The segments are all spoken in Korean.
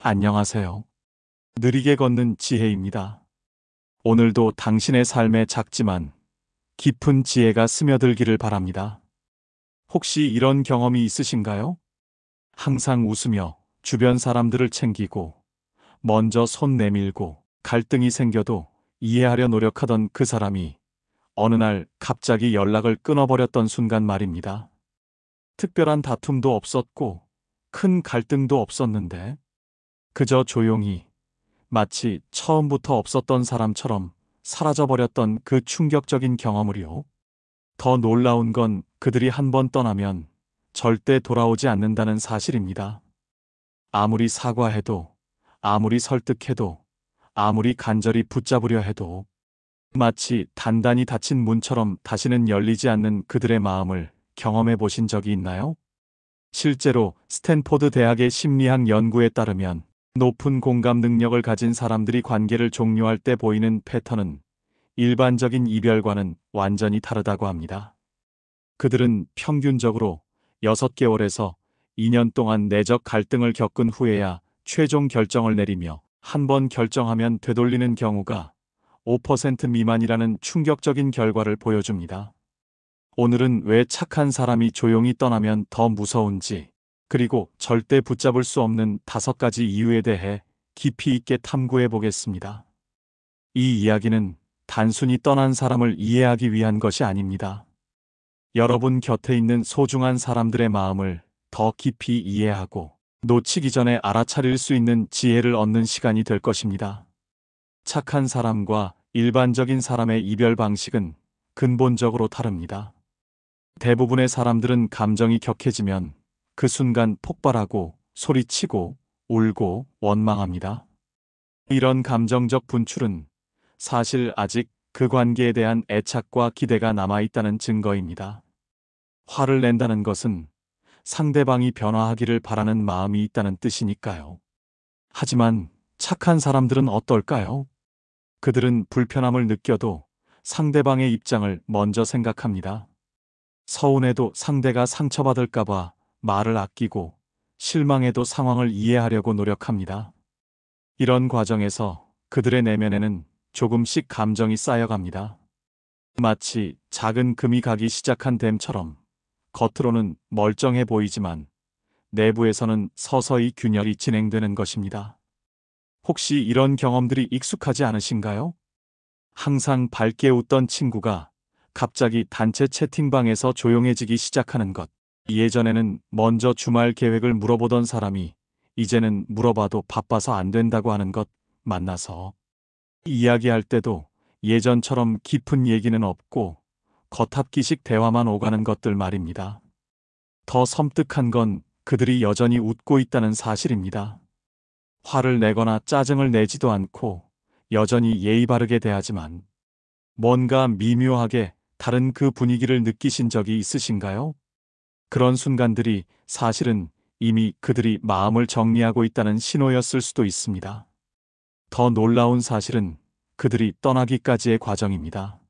안녕하세요. 느리게 걷는 지혜입니다. 오늘도 당신의 삶에 작지만 깊은 지혜가 스며들기를 바랍니다. 혹시 이런 경험이 있으신가요? 항상 웃으며 주변 사람들을 챙기고 먼저 손 내밀고 갈등이 생겨도 이해하려 노력하던 그 사람이 어느 날 갑자기 연락을 끊어버렸던 순간 말입니다. 특별한 다툼도 없었고 큰 갈등도 없었는데 그저 조용히 마치 처음부터 없었던 사람처럼 사라져버렸던 그 충격적인 경험을요. 더 놀라운 건 그들이 한 번 떠나면 절대 돌아오지 않는다는 사실입니다. 아무리 사과해도, 아무리 설득해도, 아무리 간절히 붙잡으려 해도 마치 단단히 닫힌 문처럼 다시는 열리지 않는 그들의 마음을 경험해 보신 적이 있나요? 실제로 스탠포드 대학의 심리학 연구에 따르면 높은 공감 능력을 가진 사람들이 관계를 종료할 때 보이는 패턴은 일반적인 이별과는 완전히 다르다고 합니다. 그들은 평균적으로 6개월에서 2년 동안 내적 갈등을 겪은 후에야 최종 결정을 내리며 한 번 결정하면 되돌리는 경우가 5% 미만이라는 충격적인 결과를 보여줍니다. 오늘은 왜 착한 사람이 조용히 떠나면 더 무서운지, 그리고 절대 붙잡을 수 없는 5가지 이유에 대해 깊이 있게 탐구해 보겠습니다. 이 이야기는 단순히 떠난 사람을 이해하기 위한 것이 아닙니다. 여러분 곁에 있는 소중한 사람들의 마음을 더 깊이 이해하고 놓치기 전에 알아차릴 수 있는 지혜를 얻는 시간이 될 것입니다. 착한 사람과 일반적인 사람의 이별 방식은 근본적으로 다릅니다. 대부분의 사람들은 감정이 격해지면 그 순간 폭발하고 소리치고 울고 원망합니다. 이런 감정적 분출은 사실 아직 그 관계에 대한 애착과 기대가 남아있다는 증거입니다. 화를 낸다는 것은 상대방이 변화하기를 바라는 마음이 있다는 뜻이니까요. 하지만 착한 사람들은 어떨까요? 그들은 불편함을 느껴도 상대방의 입장을 먼저 생각합니다. 서운해도 상대가 상처받을까봐 말을 아끼고 실망해도 상황을 이해하려고 노력합니다. 이런 과정에서 그들의 내면에는 조금씩 감정이 쌓여갑니다. 마치 작은 금이 가기 시작한 댐처럼 겉으로는 멀쩡해 보이지만 내부에서는 서서히 균열이 진행되는 것입니다. 혹시 이런 경험들이 익숙하지 않으신가요? 항상 밝게 웃던 친구가 갑자기 단체 채팅방에서 조용해지기 시작하는 것. 예전에는 먼저 주말 계획을 물어보던 사람이 이제는 물어봐도 바빠서 안 된다고 하는 것. 만나서 이야기할 때도 예전처럼 깊은 얘기는 없고 겉핥기식 대화만 오가는 것들 말입니다. 더 섬뜩한 건 그들이 여전히 웃고 있다는 사실입니다. 화를 내거나 짜증을 내지도 않고 여전히 예의 바르게 대하지만 뭔가 미묘하게 다른 그 분위기를 느끼신 적이 있으신가요? 그런 순간들이 사실은 이미 그들이 마음을 정리하고 있다는 신호였을 수도 있습니다. 더 놀라운 사실은 그들이 떠나기까지의 과정입니다.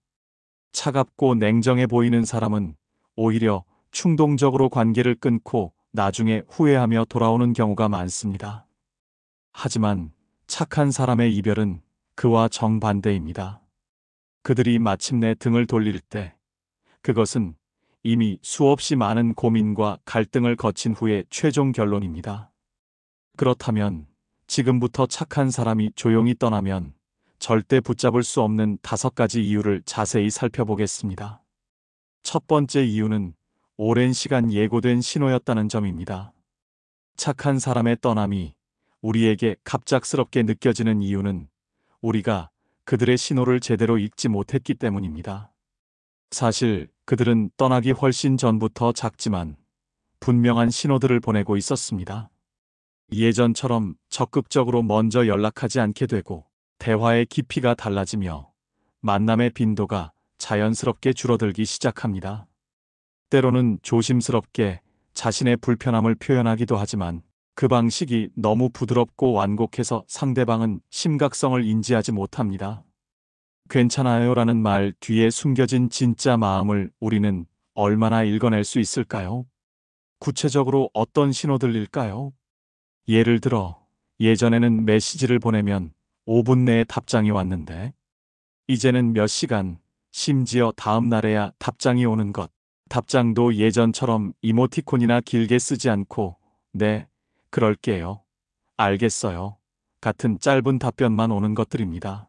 차갑고 냉정해 보이는 사람은 오히려 충동적으로 관계를 끊고 나중에 후회하며 돌아오는 경우가 많습니다. 하지만 착한 사람의 이별은 그와 정반대입니다. 그들이 마침내 등을 돌릴 때 그것은 이미 수없이 많은 고민과 갈등을 거친 후의 최종 결론입니다. 그렇다면 지금부터 착한 사람이 조용히 떠나면 절대 붙잡을 수 없는 5가지 이유를 자세히 살펴보겠습니다. 첫 번째 이유는 오랜 시간 예고된 신호였다는 점입니다. 착한 사람의 떠남이 우리에게 갑작스럽게 느껴지는 이유는 우리가 그들의 신호를 제대로 읽지 못했기 때문입니다. 사실 그들은 떠나기 훨씬 전부터 작지만 분명한 신호들을 보내고 있었습니다. 예전처럼 적극적으로 먼저 연락하지 않게 되고 대화의 깊이가 달라지며 만남의 빈도가 자연스럽게 줄어들기 시작합니다. 때로는 조심스럽게 자신의 불편함을 표현하기도 하지만 그 방식이 너무 부드럽고 완곡해서 상대방은 심각성을 인지하지 못합니다. 괜찮아요라는 말 뒤에 숨겨진 진짜 마음을 우리는 얼마나 읽어낼 수 있을까요? 구체적으로 어떤 신호들일까요? 예를 들어 예전에는 메시지를 보내면 5분 내에 답장이 왔는데, 이제는 몇 시간, 심지어 다음 날에야 답장이 오는 것. 답장도 예전처럼 이모티콘이나 길게 쓰지 않고, 네, 그럴게요. 알겠어요. 같은 짧은 답변만 오는 것들입니다.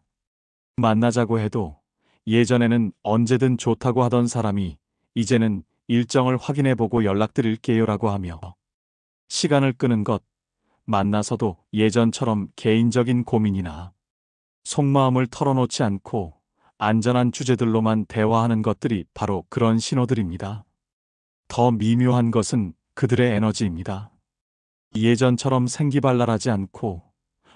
만나자고 해도 예전에는 언제든 좋다고 하던 사람이 이제는 일정을 확인해보고 연락드릴게요라고 하며 시간을 끄는 것, 만나서도 예전처럼 개인적인 고민이나 속마음을 털어놓지 않고 안전한 주제들로만 대화하는 것들이 바로 그런 신호들입니다. 더 미묘한 것은 그들의 에너지입니다. 예전처럼 생기발랄하지 않고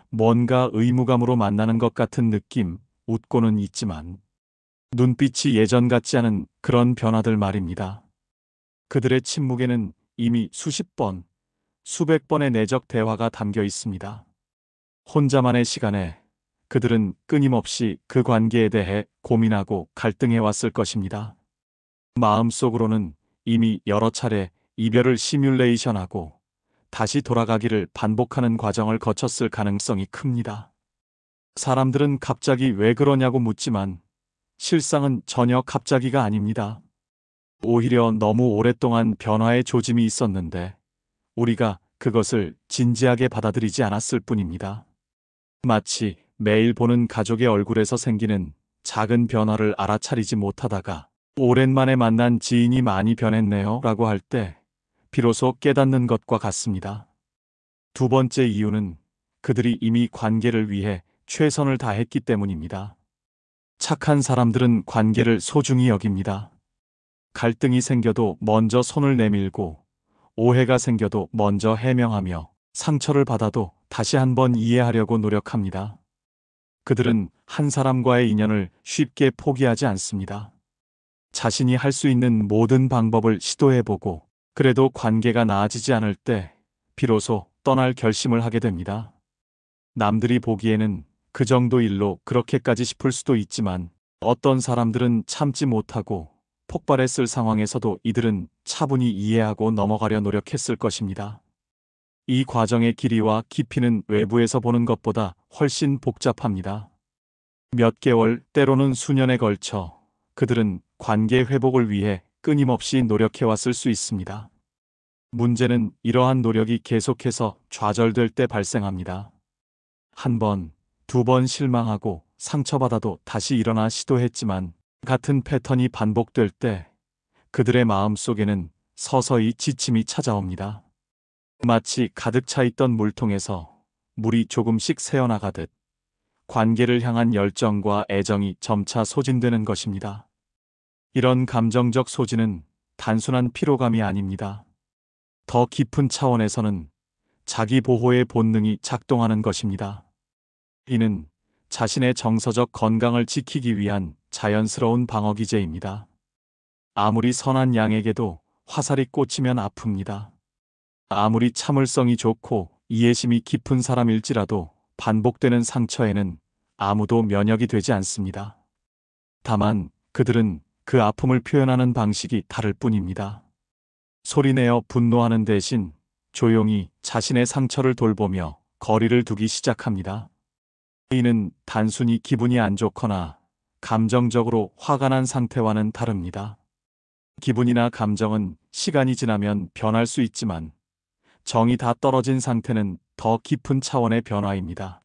뭔가 의무감으로 만나는 것 같은 느낌, 웃고는 있지만 눈빛이 예전 같지 않은 그런 변화들 말입니다. 그들의 침묵에는 이미 수십 번, 수백 번의 내적 대화가 담겨 있습니다. 혼자만의 시간에 그들은 끊임없이 그 관계에 대해 고민하고 갈등해 왔을 것입니다. 마음속으로는 이미 여러 차례 이별을 시뮬레이션하고 다시 돌아가기를 반복하는 과정을 거쳤을 가능성이 큽니다. 사람들은 갑자기 왜 그러냐고 묻지만 실상은 전혀 갑자기가 아닙니다. 오히려 너무 오랫동안 변화의 조짐이 있었는데 우리가 그것을 진지하게 받아들이지 않았을 뿐입니다. 마치 매일 보는 가족의 얼굴에서 생기는 작은 변화를 알아차리지 못하다가 오랜만에 만난 지인이 많이 변했네요 라고 할 때 비로소 깨닫는 것과 같습니다. 두 번째 이유는 그들이 이미 관계를 위해 최선을 다했기 때문입니다. 착한 사람들은 관계를 소중히 여깁니다. 갈등이 생겨도 먼저 손을 내밀고 오해가 생겨도 먼저 해명하며 상처를 받아도 다시 한번 이해하려고 노력합니다. 그들은 한 사람과의 인연을 쉽게 포기하지 않습니다. 자신이 할 수 있는 모든 방법을 시도해보고 그래도 관계가 나아지지 않을 때 비로소 떠날 결심을 하게 됩니다. 남들이 보기에는 그 정도 일로 그렇게까지 싶을 수도 있지만 어떤 사람들은 참지 못하고 폭발했을 상황에서도 이들은 차분히 이해하고 넘어가려 노력했을 것입니다. 이 과정의 길이와 깊이는 외부에서 보는 것보다 훨씬 복잡합니다. 몇 개월, 때로는 수년에 걸쳐 그들은 관계 회복을 위해 끊임없이 노력해왔을 수 있습니다. 문제는 이러한 노력이 계속해서 좌절될 때 발생합니다. 한 번, 두 번 실망하고 상처받아도 다시 일어나 시도했지만 같은 패턴이 반복될 때 그들의 마음속에는 서서히 지침이 찾아옵니다. 마치 가득 차 있던 물통에서 물이 조금씩 새어나가듯 관계를 향한 열정과 애정이 점차 소진되는 것입니다. 이런 감정적 소진은 단순한 피로감이 아닙니다. 더 깊은 차원에서는 자기 보호의 본능이 작동하는 것입니다. 이는 자신의 정서적 건강을 지키기 위한 자연스러운 방어 기제입니다. 아무리 선한 양에게도 화살이 꽂히면 아픕니다. 아무리 참을성이 좋고 이해심이 깊은 사람일지라도 반복되는 상처에는 아무도 면역이 되지 않습니다. 다만 그들은 그 아픔을 표현하는 방식이 다를 뿐입니다. 소리내어 분노하는 대신 조용히 자신의 상처를 돌보며 거리를 두기 시작합니다. 이는 단순히 기분이 안 좋거나 감정적으로 화가 난 상태와는 다릅니다. 기분이나 감정은 시간이 지나면 변할 수 있지만 정이 다 떨어진 상태는 더 깊은 차원의 변화입니다.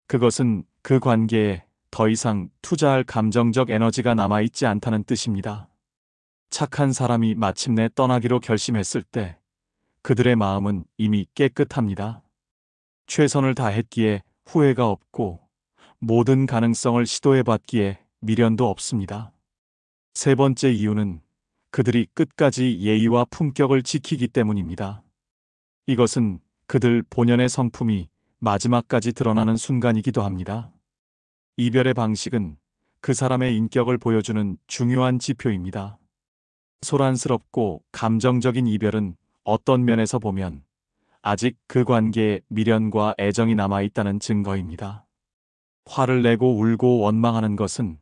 그것은 그 관계에 더 이상 투자할 감정적 에너지가 남아있지 않다는 뜻입니다. 착한 사람이 마침내 떠나기로 결심했을 때 그들의 마음은 이미 깨끗합니다. 최선을 다했기에 후회가 없고 모든 가능성을 시도해봤기에 미련도 없습니다. 세 번째 이유는 그들이 끝까지 예의와 품격을 지키기 때문입니다. 이것은 그들 본연의 성품이 마지막까지 드러나는 순간이기도 합니다. 이별의 방식은 그 사람의 인격을 보여주는 중요한 지표입니다. 소란스럽고 감정적인 이별은 어떤 면에서 보면 아직 그 관계에 미련과 애정이 남아있다는 증거입니다. 화를 내고 울고 원망하는 것은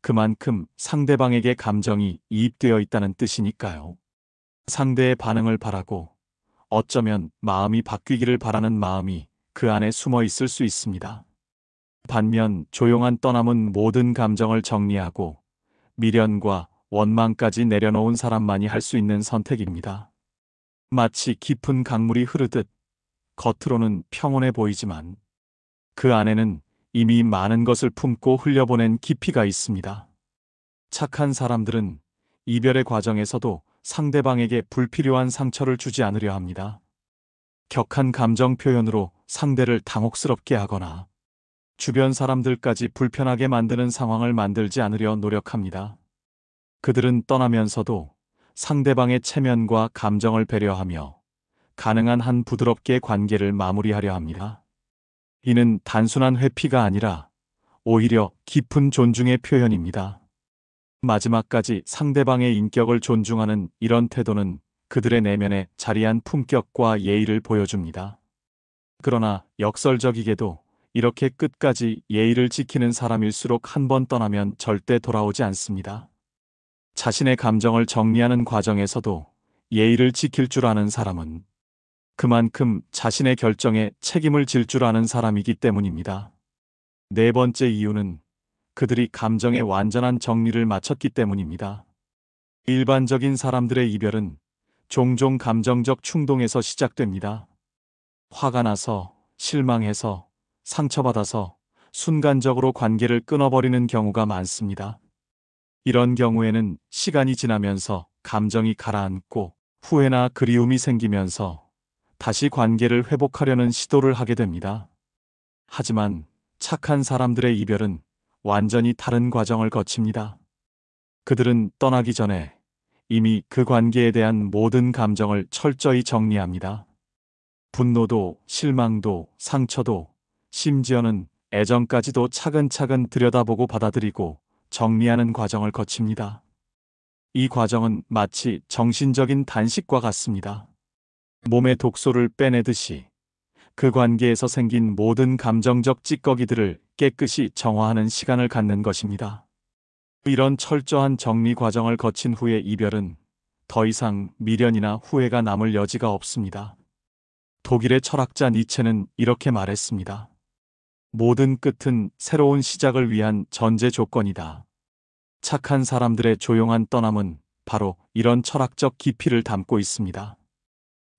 그만큼 상대방에게 감정이 이입되어 있다는 뜻이니까요. 상대의 반응을 바라고 어쩌면 마음이 바뀌기를 바라는 마음이 그 안에 숨어 있을 수 있습니다. 반면 조용한 떠남은 모든 감정을 정리하고 미련과 원망까지 내려놓은 사람만이 할 수 있는 선택입니다. 마치 깊은 강물이 흐르듯 겉으로는 평온해 보이지만 그 안에는 이미 많은 것을 품고 흘려보낸 깊이가 있습니다. 착한 사람들은 이별의 과정에서도 상대방에게 불필요한 상처를 주지 않으려 합니다. 격한 감정 표현으로 상대를 당혹스럽게 하거나 주변 사람들까지 불편하게 만드는 상황을 만들지 않으려 노력합니다. 그들은 떠나면서도 상대방의 체면과 감정을 배려하며 가능한 한 부드럽게 관계를 마무리하려 합니다. 이는 단순한 회피가 아니라 오히려 깊은 존중의 표현입니다. 마지막까지 상대방의 인격을 존중하는 이런 태도는 그들의 내면에 자리한 품격과 예의를 보여줍니다. 그러나 역설적이게도 이렇게 끝까지 예의를 지키는 사람일수록 한 번 떠나면 절대 돌아오지 않습니다. 자신의 감정을 정리하는 과정에서도 예의를 지킬 줄 아는 사람은 그만큼 자신의 결정에 책임을 질 줄 아는 사람이기 때문입니다. 네 번째 이유는 그들이 감정의 완전한 정리를 마쳤기 때문입니다. 일반적인 사람들의 이별은 종종 감정적 충동에서 시작됩니다. 화가 나서, 실망해서, 상처받아서 순간적으로 관계를 끊어버리는 경우가 많습니다. 이런 경우에는 시간이 지나면서 감정이 가라앉고 후회나 그리움이 생기면서 다시 관계를 회복하려는 시도를 하게 됩니다. 하지만 착한 사람들의 이별은 완전히 다른 과정을 거칩니다. 그들은 떠나기 전에 이미 그 관계에 대한 모든 감정을 철저히 정리합니다. 분노도, 실망도, 상처도, 심지어는 애정까지도 차근차근 들여다보고 받아들이고 정리하는 과정을 거칩니다. 이 과정은 마치 정신적인 단식과 같습니다. 몸의 독소를 빼내듯이 그 관계에서 생긴 모든 감정적 찌꺼기들을 깨끗이 정화하는 시간을 갖는 것입니다. 이런 철저한 정리 과정을 거친 후의 이별은 더 이상 미련이나 후회가 남을 여지가 없습니다. 독일의 철학자 니체는 이렇게 말했습니다. 모든 끝은 새로운 시작을 위한 전제 조건이다. 착한 사람들의 조용한 떠남은 바로 이런 철학적 깊이를 담고 있습니다.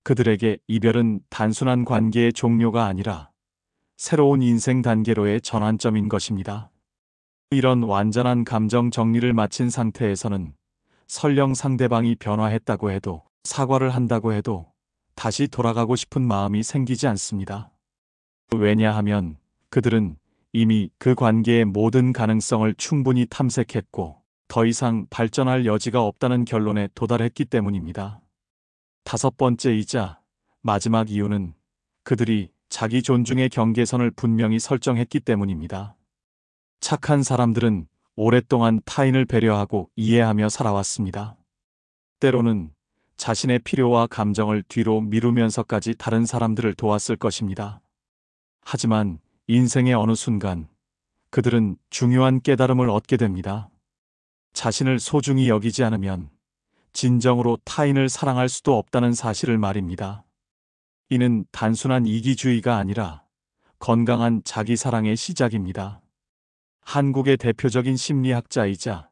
그들에게 이별은 단순한 관계의 종료가 아니라 새로운 인생 단계로의 전환점인 것입니다. 이런 완전한 감정 정리를 마친 상태에서는 설령 상대방이 변화했다고 해도 사과를 한다고 해도 다시 돌아가고 싶은 마음이 생기지 않습니다. 왜냐하면 그들은 이미 그 관계의 모든 가능성을 충분히 탐색했고 더 이상 발전할 여지가 없다는 결론에 도달했기 때문입니다. 다섯 번째이자 마지막 이유는 그들이 자기 존중의 경계선을 분명히 설정했기 때문입니다. 착한 사람들은 오랫동안 타인을 배려하고 이해하며 살아왔습니다. 때로는 자신의 필요와 감정을 뒤로 미루면서까지 다른 사람들을 도왔을 것입니다. 하지만 인생의 어느 순간 그들은 중요한 깨달음을 얻게 됩니다. 자신을 소중히 여기지 않으면 진정으로 타인을 사랑할 수도 없다는 사실을 말입니다. 이는 단순한 이기주의가 아니라 건강한 자기 사랑의 시작입니다. 한국의 대표적인 심리학자이자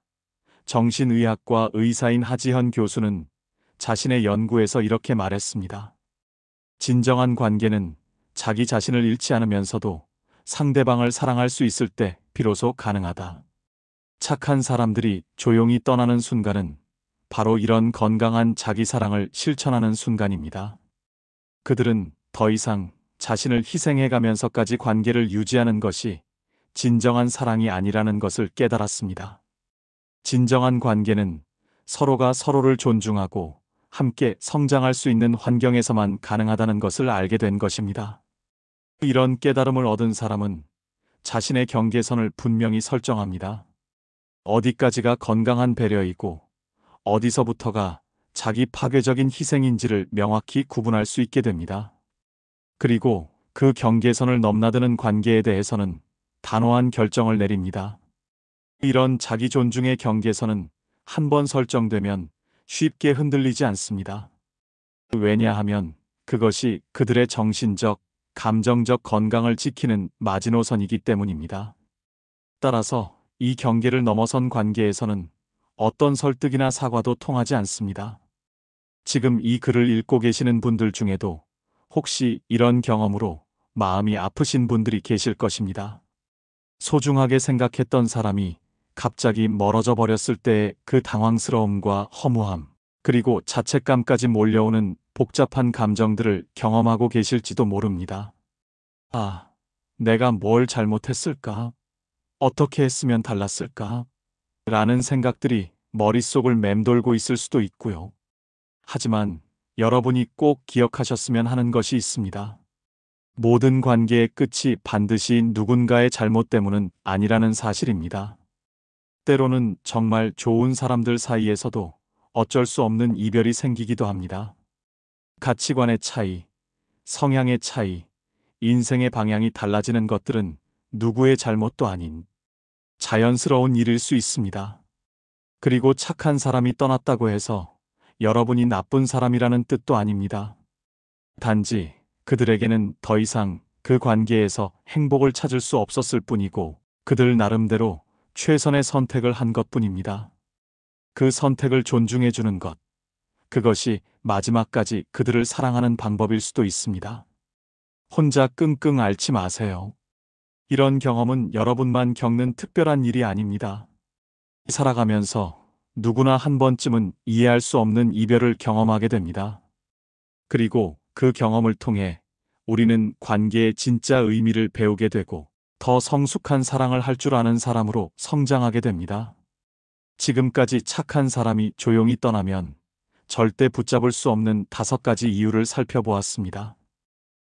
정신의학과 의사인 하지현 교수는 자신의 연구에서 이렇게 말했습니다. 진정한 관계는 자기 자신을 잃지 않으면서도 상대방을 사랑할 수 있을 때 비로소 가능하다. 착한 사람들이 조용히 떠나는 순간은 바로 이런 건강한 자기 사랑을 실천하는 순간입니다. 그들은 더 이상 자신을 희생해가면서까지 관계를 유지하는 것이 진정한 사랑이 아니라는 것을 깨달았습니다. 진정한 관계는 서로가 서로를 존중하고 함께 성장할 수 있는 환경에서만 가능하다는 것을 알게 된 것입니다. 이런 깨달음을 얻은 사람은 자신의 경계선을 분명히 설정합니다. 어디까지가 건강한 배려이고 어디서부터가 자기 파괴적인 희생인지를 명확히 구분할 수 있게 됩니다. 그리고 그 경계선을 넘나드는 관계에 대해서는 단호한 결정을 내립니다. 이런 자기 존중의 경계선은 한 번 설정되면 쉽게 흔들리지 않습니다. 왜냐하면 그것이 그들의 정신적, 감정적 건강을 지키는 마지노선이기 때문입니다. 따라서 이 경계를 넘어선 관계에서는 어떤 설득이나 사과도 통하지 않습니다. 지금 이 글을 읽고 계시는 분들 중에도 혹시 이런 경험으로 마음이 아프신 분들이 계실 것입니다. 소중하게 생각했던 사람이 갑자기 멀어져 버렸을 때의 그 당황스러움과 허무함, 그리고 자책감까지 몰려오는 복잡한 감정들을 경험하고 계실지도 모릅니다. 아, 내가 뭘 잘못했을까? 어떻게 했으면 달랐을까? 라는 생각들이 머릿속을 맴돌고 있을 수도 있고요. 하지만 여러분이 꼭 기억하셨으면 하는 것이 있습니다. 모든 관계의 끝이 반드시 누군가의 잘못 때문은 아니라는 사실입니다. 때로는 정말 좋은 사람들 사이에서도 어쩔 수 없는 이별이 생기기도 합니다. 가치관의 차이, 성향의 차이, 인생의 방향이 달라지는 것들은 누구의 잘못도 아닌 자연스러운 일일 수 있습니다. 그리고 착한 사람이 떠났다고 해서 여러분이 나쁜 사람이라는 뜻도 아닙니다. 단지 그들에게는 더 이상 그 관계에서 행복을 찾을 수 없었을 뿐이고 그들 나름대로 최선의 선택을 한 것뿐입니다. 그 선택을 존중해 주는 것, 그것이 마지막까지 그들을 사랑하는 방법일 수도 있습니다. 혼자 끙끙 앓지 마세요. 이런 경험은 여러분만 겪는 특별한 일이 아닙니다. 살아가면서 누구나 한 번쯤은 이해할 수 없는 이별을 경험하게 됩니다. 그리고 그 경험을 통해 우리는 관계의 진짜 의미를 배우게 되고 더 성숙한 사랑을 할 줄 아는 사람으로 성장하게 됩니다. 지금까지 착한 사람이 조용히 떠나면 절대 붙잡을 수 없는 5가지 이유를 살펴보았습니다.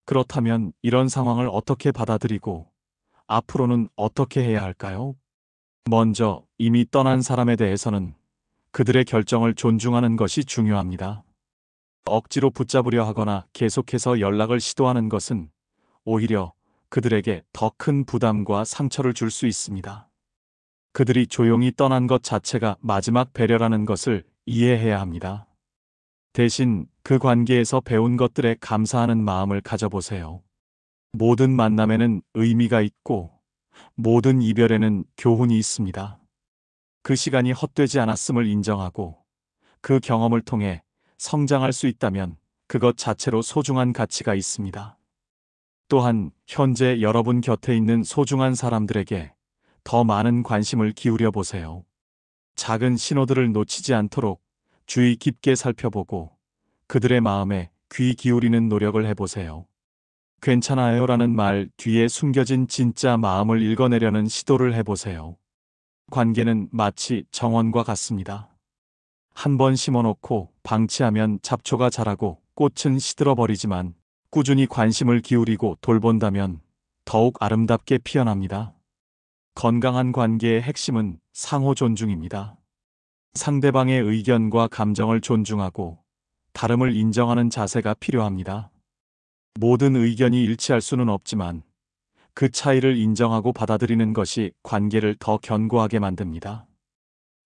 그렇다면 이런 상황을 어떻게 받아들이고 앞으로는 어떻게 해야 할까요? 먼저 이미 떠난 사람에 대해서는 그들의 결정을 존중하는 것이 중요합니다. 억지로 붙잡으려 하거나 계속해서 연락을 시도하는 것은 오히려 그들에게 더 큰 부담과 상처를 줄 수 있습니다. 그들이 조용히 떠난 것 자체가 마지막 배려라는 것을 이해해야 합니다. 대신 그 관계에서 배운 것들에 감사하는 마음을 가져보세요. 모든 만남에는 의미가 있고 모든 이별에는 교훈이 있습니다. 그 시간이 헛되지 않았음을 인정하고 그 경험을 통해 성장할 수 있다면 그것 자체로 소중한 가치가 있습니다. 또한 현재 여러분 곁에 있는 소중한 사람들에게 더 많은 관심을 기울여 보세요. 작은 신호들을 놓치지 않도록 주의 깊게 살펴보고 그들의 마음에 귀 기울이는 노력을 해보세요. 괜찮아요라는 말 뒤에 숨겨진 진짜 마음을 읽어내려는 시도를 해보세요. 관계는 마치 정원과 같습니다. 한 번 심어놓고 방치하면 잡초가 자라고 꽃은 시들어버리지만 꾸준히 관심을 기울이고 돌본다면 더욱 아름답게 피어납니다. 건강한 관계의 핵심은 상호 존중입니다. 상대방의 의견과 감정을 존중하고 다름을 인정하는 자세가 필요합니다. 모든 의견이 일치할 수는 없지만 그 차이를 인정하고 받아들이는 것이 관계를 더 견고하게 만듭니다.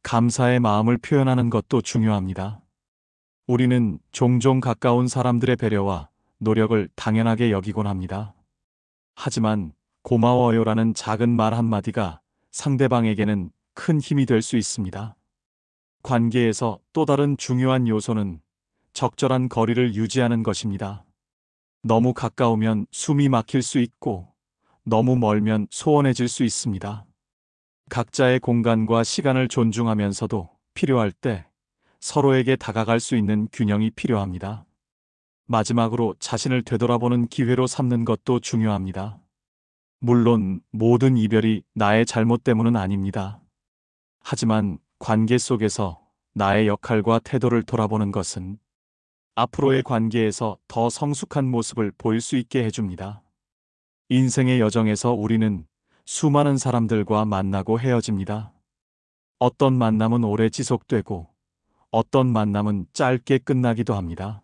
감사의 마음을 표현하는 것도 중요합니다. 우리는 종종 가까운 사람들의 배려와 노력을 당연하게 여기곤 합니다. 하지만 고마워요라는 작은 말 한마디가 상대방에게는 큰 힘이 될 수 있습니다. 관계에서 또 다른 중요한 요소는 적절한 거리를 유지하는 것입니다. 너무 가까우면 숨이 막힐 수 있고 너무 멀면 소원해질 수 있습니다. 각자의 공간과 시간을 존중하면서도 필요할 때 서로에게 다가갈 수 있는 균형이 필요합니다. 마지막으로 자신을 되돌아보는 기회로 삼는 것도 중요합니다. 물론 모든 이별이 나의 잘못 때문은 아닙니다. 하지만 관계 속에서 나의 역할과 태도를 돌아보는 것은 앞으로의 관계에서 더 성숙한 모습을 보일 수 있게 해줍니다. 인생의 여정에서 우리는 수많은 사람들과 만나고 헤어집니다. 어떤 만남은 오래 지속되고 어떤 만남은 짧게 끝나기도 합니다.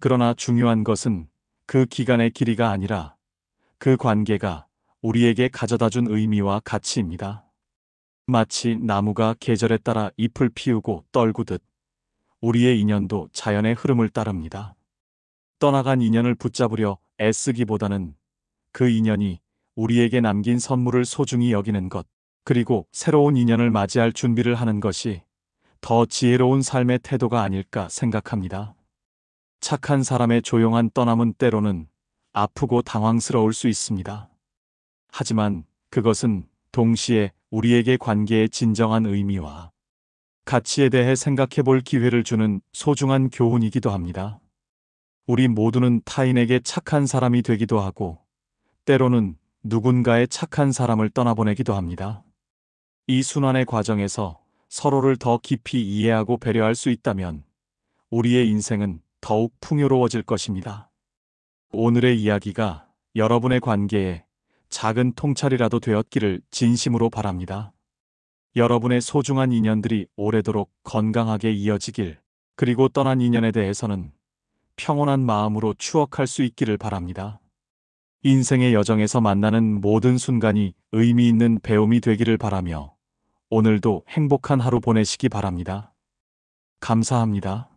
그러나 중요한 것은 그 기간의 길이가 아니라 그 관계가 우리에게 가져다준 의미와 가치입니다. 마치 나무가 계절에 따라 잎을 피우고 떨구듯 우리의 인연도 자연의 흐름을 따릅니다. 떠나간 인연을 붙잡으려 애쓰기보다는 그 인연이 우리에게 남긴 선물을 소중히 여기는 것, 그리고 새로운 인연을 맞이할 준비를 하는 것이 더 지혜로운 삶의 태도가 아닐까 생각합니다. 착한 사람의 조용한 떠남은 때로는 아프고 당황스러울 수 있습니다. 하지만 그것은 동시에 우리에게 관계의 진정한 의미와 가치에 대해 생각해 볼 기회를 주는 소중한 교훈이기도 합니다. 우리 모두는 타인에게 착한 사람이 되기도 하고, 때로는 누군가의 착한 사람을 떠나보내기도 합니다. 이 순환의 과정에서 서로를 더 깊이 이해하고 배려할 수 있다면 우리의 인생은 더욱 풍요로워질 것입니다. 오늘의 이야기가 여러분의 관계에 작은 통찰이라도 되었기를 진심으로 바랍니다. 여러분의 소중한 인연들이 오래도록 건강하게 이어지길, 그리고 떠난 인연에 대해서는 평온한 마음으로 추억할 수 있기를 바랍니다. 인생의 여정에서 만나는 모든 순간이 의미 있는 배움이 되기를 바라며 오늘도 행복한 하루 보내시기 바랍니다. 감사합니다.